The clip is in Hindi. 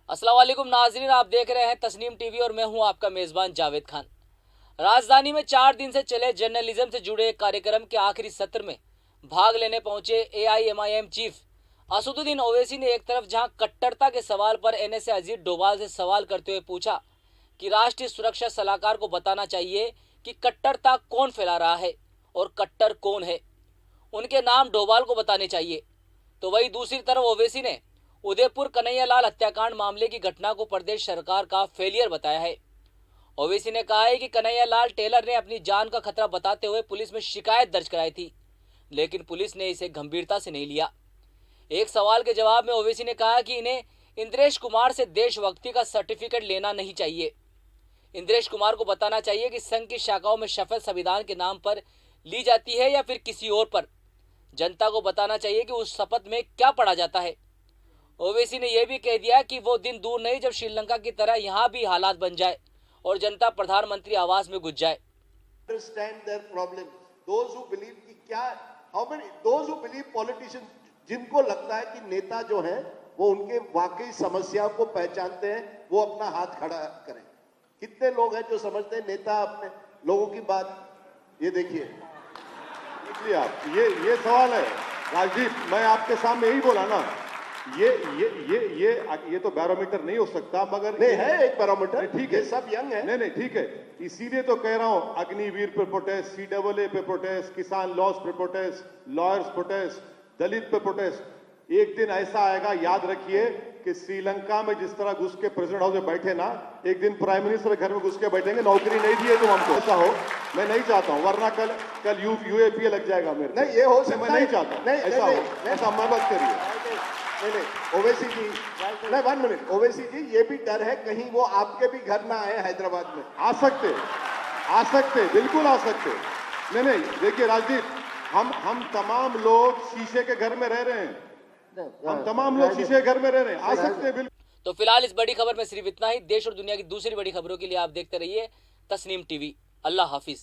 अस्सलाम वालेकुम नाजरीन, आप देख रहे हैं तस्नीम टीवी और मैं हूं आपका मेजबान जावेद खान। राजधानी में 4 दिन से चले जर्नलिज्म से जुड़े एक कार्यक्रम के आखिरी सत्र में भाग लेने पहुंचे एआईएमआईएम चीफ असदुद्दीन ओवैसी ने एक तरफ जहां कट्टरता के सवाल पर एनएसए अजीत डोभाल से सवाल करते हुए पूछा कि राष्ट्रीय सुरक्षा सलाहकार को बताना चाहिए कि कट्टरता कौन फैला रहा है और कट्टर कौन है, उनके नाम डोभाल को बताने चाहिए, तो वही दूसरी तरफ ओवैसी ने उदयपुर कन्हैयालाल हत्याकांड मामले की घटना को प्रदेश सरकार का फेलियर बताया है। ओवैसी ने कहा है कि कन्हैयालाल टेलर ने अपनी जान का खतरा बताते हुए पुलिस में शिकायत दर्ज कराई थी, लेकिन पुलिस ने इसे गंभीरता से नहीं लिया। एक सवाल के जवाब में ओवैसी ने कहा कि इन्हें इंद्रेश कुमार से देशभक्ति का सर्टिफिकेट लेना नहीं चाहिए। इंद्रेश कुमार को बताना चाहिए कि संघ की शाखाओं में शपथ संविधान के नाम पर ली जाती है या फिर किसी और पर। जनता को बताना चाहिए कि उस शपथ में क्या पढ़ा जाता है। ओवैसी ने यह भी कह दिया कि वो दिन दूर नहीं जब श्रीलंका की तरह यहाँ भी हालात बन जाए और जनता प्रधानमंत्री आवास में घुस जाए। Understand their problems. Those who believe कि क्या, how many, those who believe politicians, जिनको लगता है कि नेता जो हैं वो उनके वाकई समस्याओं को पहचानते हैं, वो अपना हाथ खड़ा करें। कितने लोग हैं जो समझते हैं नेता अपने लोगों की बात, ये देखिए। इसलिए आप ये सवाल है राजदीप, मैं आपके सामने यही बोला ना, ये तो बैरोमीटर नहीं हो सकता, मगर नहीं है एक बैरोमीटर, ठीक है, सब यंग है। नहीं ठीक है, इसीलिए तो कह रहा हूं, अग्निवीर पे प्रोटेस्ट, सीडब्ल्यूए पे प्रोटेस्ट, किसान लॉस पे प्रोटेस्ट, लॉयर्स प्रोटेस्ट, दलित पे प्रोटेस्ट। एक दिन ऐसा आएगा, याद रखिए, कि श्रीलंका में जिस तरह घुस के प्रेसिडेंट हाउस में बैठे ना, एक दिन प्राइम मिनिस्टर घर में घुस के बैठेंगे, नौकरी नहीं दी है तुम हमको, ऐसा हो। मैं नहीं चाहता हूं, वरना कल यूएपीए लग जाएगा मेरे। नहीं ये हो सकता, मैं नहीं चाहता नहीं ऐसा हो, ऐसा मत करिए। नहीं ओवैसी जी, नहीं 1 मिनट, ओवैसी जी ये भी डर है कहीं वो आपके भी घर ना आए हैदराबाद में। आ सकते बिल्कुल आ सकते। नहीं देखिए राजदीप, हम तमाम लोग शीशे के घर में रह रहे हैं, हम तमाम लोग शीशे के घर में रह रहे हैं, आ सकते बिल्कुल। तो फिलहाल इस बड़ी खबर में सिर्फ इतना ही। देश और दुनिया की दूसरी बड़ी खबरों के लिए आप देखते रहिए तस्नीम टीवी। अल्लाह हाफिज।